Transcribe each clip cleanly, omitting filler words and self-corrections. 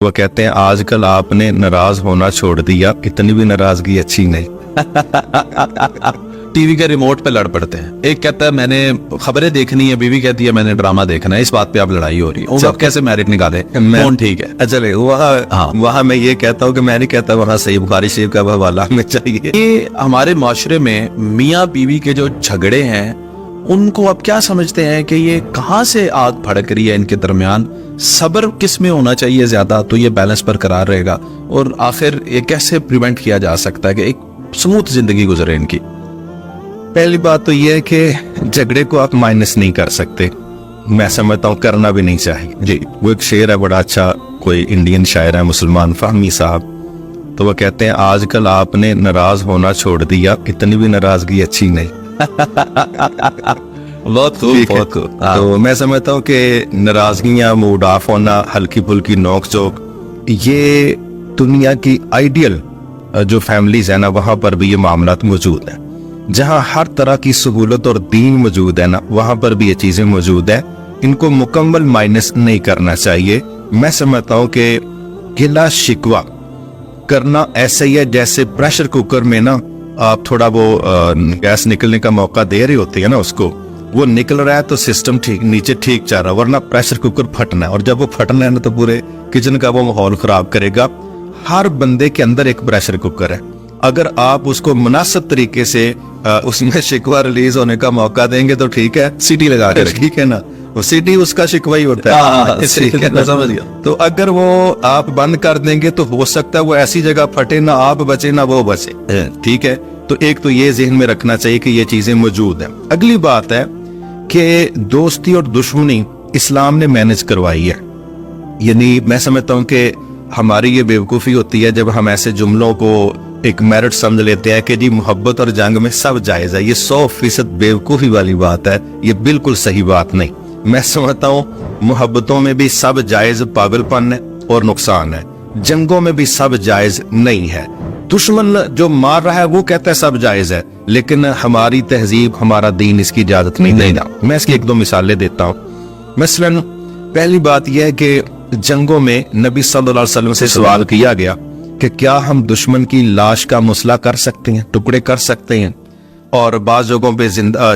وہ کہتے ہیں آج کل آپ نے ناراض ہونا چھوڑ دیا، اتنی بھی ناراضگی اچھی نہیں۔ ٹی وی کے ریموٹ پہ لڑ پڑتے ہیں، ایک کہتا ہے میں نے خبریں دیکھنی ہے، بیوی کہتی ہے میں نے ڈرامہ دیکھنا ہے، اس بات پہ آپ لڑائی ہو رہی ہے، اب کیسے میرٹ نکالے؟ کون ٹھیک ہے؟ چلے وہاں میں یہ کہتا ہوں کہ میں نہیں کہتا وہاں صحیح بخاری شریف کا حوالہ ہمیں چاہیے۔ یہ ہمارے معاشرے میں میاں بیوی کے جو جھگڑے ہیں ان کو اب کیا سمجھتے ہیں کہ یہ کہاں سے آگ بھڑک رہی ہے ان کے درمیان، صبر کس میں ہونا چاہیے زیادہ تو یہ بیلنس برقرار رہے گا، اور آخر یہ کیسے پریونٹ کیا جا سکتا ہے کہ ایک سموتھ زندگی گزرے ان کی؟ پہلی بات تو یہ ہے کہ جھگڑے کو آپ مائنس نہیں کر سکتے، میں سمجھتا ہوں کرنا بھی نہیں چاہیے۔ جی، وہ ایک شعر ہے بڑا اچھا، کوئی انڈین شاعر ہے مسلمان فہمی صاحب، تو وہ کہتے ہیں آج کل آپ نے ناراض ہونا چھوڑ دیا، اتنی بھی ناراضگی اچھی نہیں۔ بہت خوب۔ تو میں سمجھتا ہوں کہ ناراضگیاں، موڈ آف ہونا، ہلکی پھلکی نوک چوک، یہ دنیا کی آئیڈیل جو فیملیز ہیں نا وہاں پر بھی یہ معاملات موجود ہیں۔ جہاں ہر طرح کی سہولت اور دین موجود ہے نا وہاں پر بھی یہ چیزیں موجود ہیں، ان کو مکمل مائنس نہیں کرنا چاہیے۔ میں سمجھتا ہوں کہ گلا شکوہ کرنا ایسا ہی ہے جیسے پریشر کوکر میں نا آپ تھوڑا وہ گیس نکلنے کا موقع دے رہے ہوتے ہیں نا، اس کو وہ نکل رہا ہے تو سسٹم ٹھیک نیچے ٹھیک چل رہا ہے، ورنہ پریشر کوکر پھٹنا ہے، اور جب وہ پھٹنا ہے نا تو پورے کچن کا وہ ماحول خراب کرے گا۔ ہر بندے کے اندر ایک پریشر کوکر ہے، اگر آپ اس کو مناسب طریقے سے اس میں شکوہ ریلیز ہونے کا موقع دیں گے تو ٹھیک ہے، سیٹی لگا کے ٹھیک ہے نا، وہ سیٹی اس کا شکوہ ہی ہوتا ہے۔ تو اگر وہ آپ بند کر دیں گے تو ہو سکتا ہے وہ ایسی جگہ پھٹے، نہ آپ بچے نہ وہ بچے، ٹھیک ہے۔ تو ایک تو یہ ذہن میں رکھنا چاہیے کہ یہ چیزیں موجود ہیں۔ اگلی بات ہے کہ دوستی اور دشمنی اسلام نے مینج کروائی ہے، یعنی میں سمجھتا ہوں کہ ہماری یہ بیوقوفی ہوتی ہے جب ہم ایسے جملوں کو ایک میرٹ سمجھ لیتے ہیں کہ جی محبت اور جنگ میں سب جائز ہے۔ یہ 100% بیوقوفی والی بات ہے، یہ بالکل صحیح بات نہیں۔ میں سمجھتا ہوں محبتوں میں بھی سب جائز پاگل پن ہے اور نقصان ہے، جنگوں میں بھی سب جائز نہیں ہے۔ دشمن جو مار رہا ہے وہ کہتا ہے سب جائز ہے، لیکن ہماری تہذیب، ہمارا دین اس کی اجازت نہیں دیتا۔ میں اس کی ایک دو مثالیں دیتا ہوں۔ مثلاً پہلی بات یہ ہے کہ جنگوں میں نبی صلی اللہ علیہ وسلم سے سوال کیا گیا کہ کیا ہم دشمن کی لاش کا مسئلہ کر سکتے ہیں، ٹکڑے کر سکتے ہیں، اور بعض جگہوں پہ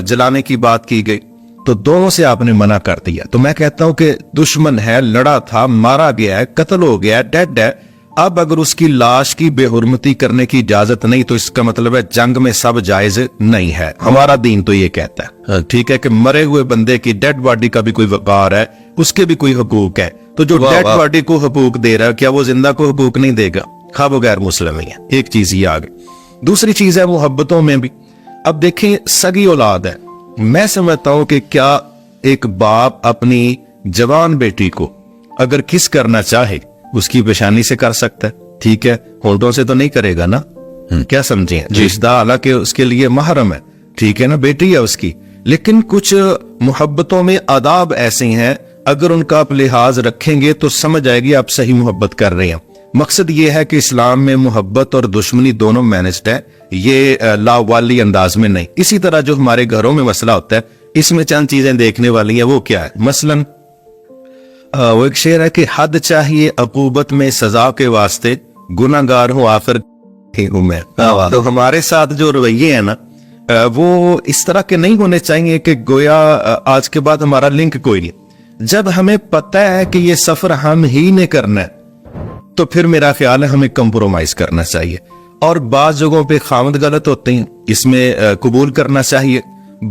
جلانے کی بات کی گئی تو دونوں سے آپ نے منع کر دیا۔ تو میں کہتا ہوں کہ دشمن ہے، لڑا تھا، مارا گیا ہے، قتل ہو گیا ہے، ڈیڈ ہے، اب اگر اس کی لاش کی بے حرمتی کرنے کی اجازت نہیں تو اس کا مطلب ہے جنگ میں سب جائز نہیں ہے۔ ہمارا دین تو یہ کہتا ہے، ٹھیک ہے، کہ مرے ہوئے بندے کی ڈیڈ باڈی کا بھی کوئی وقار ہے، اس کے بھی کوئی حقوق ہے، تو جو ڈیڈ باڈی کو حقوق دے رہا ہے کیا وہ زندہ کو حقوق نہیں دے گا؟ خواب و غیر مسلم ہی ہے۔ ایک چیز یہ آگے، دوسری چیز ہے محبتوں میں بھی۔ اب دیکھیں سگی اولاد ہے، میں سمجھتا ہوں کہ کیا ایک باپ اپنی جوان بیٹی کو اگر کس کرنا چاہے اس کی پیشانی سے کر سکتا ہے، ٹھیک ہے، ہونٹوں سے تو نہیں کرے گا نا، کیا سمجھیں؟ رشتہ حالانکہ اس کے لیے محرم ہے، ٹھیک ہے نا، بیٹی ہے اس کی، لیکن کچھ محبتوں میں آداب ایسے ہیں اگر ان کا آپ لحاظ رکھیں گے تو سمجھ آئے گی آپ صحیح محبت کر رہے ہیں۔ مقصد یہ ہے کہ اسلام میں محبت اور دشمنی دونوں مینجڈ ہے، یہ لاوالی انداز میں نہیں۔ اسی طرح جو ہمارے گھروں میں مسئلہ ہوتا ہے اس میں چند چیزیں دیکھنے والی ہیں، وہ کیا ہے؟ مثلاً وہ ایک شعر ہے کہ حد چاہیے عقوبت میں سزا کے واسطے، گناہ گار ہوں آخر ہوں میں۔ تو ہمارے ساتھ جو رویے ہیں نا وہ اس طرح کے نہیں ہونے چاہیے کہ گویا آج کے بعد ہمارا لنک کوئی نہیں۔ جب ہمیں پتہ ہے کہ یہ سفر ہم ہی نے کرنا ہے تو پھر میرا خیال ہے ہمیں کمپرومائز کرنا چاہیے، اور بعض جگہوں پہ خاوند غلط ہوتے ہیں، اس میں قبول کرنا چاہیے،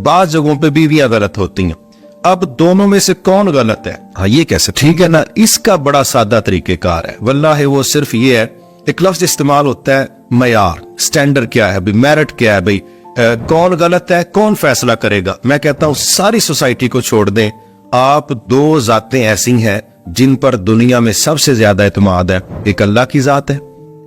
بعض جگہوں پہ بیویاں غلط ہوتی ہیں۔ اب دونوں میں سے کون غلط ہے؟ ہاں یہ کیسے؟ ٹھیک ہے نا، اس کا بڑا سادہ طریقہ کار ہے، واللہ وہ صرف یہ ہے، ایک لفظ استعمال ہوتا ہے معیار، سٹینڈرڈ کیا ہے بھئی، میرٹ کیا ہے بھئی، کون غلط ہے، کون فیصلہ کرے گا؟ میں کہتا ہوں ساری سوسائٹی کو چھوڑ دیں، آپ دو ذاتیں ایسی ہیں جن پر دنیا میں سب سے زیادہ اعتماد ہے، ایک اللہ کی ذات ہے،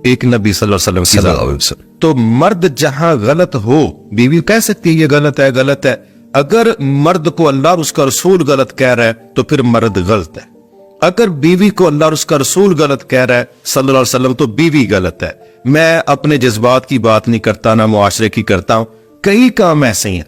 ایک نبی صلی اللہ علیہ وسلم کی ذات۔ تو مرد جہاں غلط ہو بیوی کہہ سکتی ہے یہ غلط ہے، غلط ہے۔ اگر مرد کو اللہ اور اس کا رسول غلط کہہ رہا ہے تو پھر مرد غلط ہے، اگر بیوی کو اللہ اور اس کا رسول غلط کہہ رہا ہے صلی اللہ علیہ وسلم تو بیوی غلط ہے۔ میں اپنے جذبات کی بات نہیں کرتا، نہ معاشرے کی کرتا ہوں، کئی کام ایسے ہیں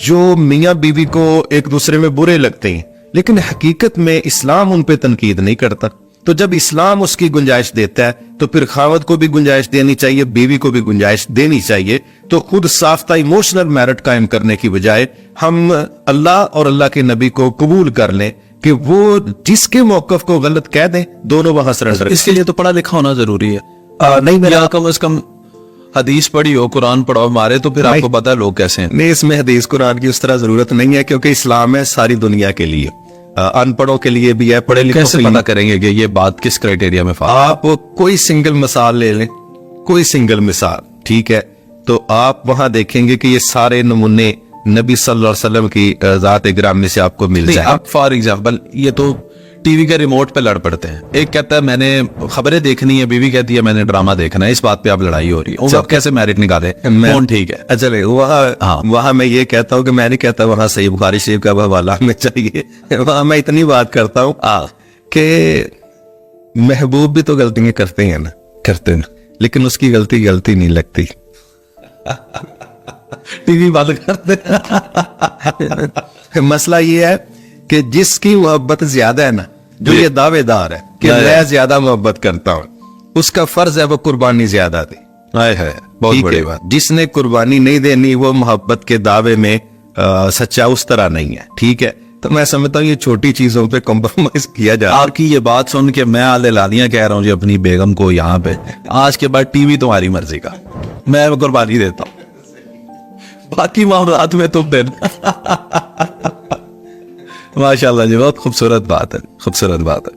جو میاں بیوی کو ایک دوسرے میں برے لگتے ہیں لیکن حقیقت میں اسلام ان پہ تنقید نہیں کرتا۔ تو جب اسلام اس کی گنجائش دیتا ہے تو پھر خاوند کو بھی گنجائش دینی چاہیے, بیوی کو بھی گنجائش دینی چاہیے. تو خود ساختہ ایموشنل میرٹ قائم کرنے کی بجائے ہم اللہ اور اللہ کے نبی کو قبول کر لیں کہ وہ جس کے موقف کو غلط کہہ دیں, دونوں وہاں سرنڈر. اس کے لیے تو پڑھا لکھا ہونا ضروری ہے. نہیں, یا کم از کم حدیث پڑھی ہو, قرآن پڑھو مارے, تو پھر آپ کو پتا لوگ کیسے ہیں. نہیں, اس میں حدیث قرآن کی اس طرح ضرورت نہیں ہے, کیونکہ اسلام ہے ساری دنیا کے لیے, ان پڑھوں کے لیے بھی ہے, پڑھے لکھوں کیسے کے لیے. پتا کریں گے کہ یہ بات کس کرائٹیریا میں آپ کوئی سنگل مثال لے لیں, کوئی سنگل مثال, ٹھیک ہے, تو آپ وہاں دیکھیں گے کہ یہ سارے نمونے نبی صلی اللہ علیہ وسلم کی ذات گرامی سے آپ کو مل جائے. اب فار ایگزامپل یہ تو ٹی وی کے ریموٹ پہ لڑ پڑتے ہیں. ایک کہتا ہے میں نے خبریں دیکھنی ہے, بیوی کہتی ہے میں نے ڈرامہ دیکھنا ہے. اس بات پہ اب لڑائی ہو رہی ہے. وہ کیسے میرٹ نکالے؟ کون ٹھیک ہے؟ چلے وہاں میں یہ کہتا ہوں کہ میں نہیں کہتا وہاں صحیح بخاری شریف کا حوالہ ہمیں چاہیے. وہاں میں اتنی بات کرتا ہوں کہ محبوب بھی تو غلطیاں کرتے ہیں نا, کرتے ہیں, لیکن اس کی غلطی نہیں لگتی. ٹی وی بند کرتے. مسئلہ یہ ہے کہ جس کی محبت زیادہ ہے نا, جو یہ دعوے دار ہے کہ میں زیادہ محبت کرتا ہوں, اس کا فرض ہے وہ قربانی زیادہ دے. بہت بڑی بات. جس نے قربانی نہیں دینی وہ محبت کے دعوے میں سچا اس طرح نہیں ہے. ٹھیک ہے, تو میں سمجھتا ہوں یہ چھوٹی چیزوں پہ کمپرومائز کیا جائے. آپ کی یہ بات سن کے میں آلے لالیاں کہہ رہا ہوں جی اپنی بیگم کو یہاں پہ, آج کے بعد ٹی وی تمہاری مرضی کا, میں قربانی دیتا ہوں, باقی معاملات میں تم دینا. ماشاء اللہ جی, بہت خوبصورت بات ہے, خوبصورت بات ہے.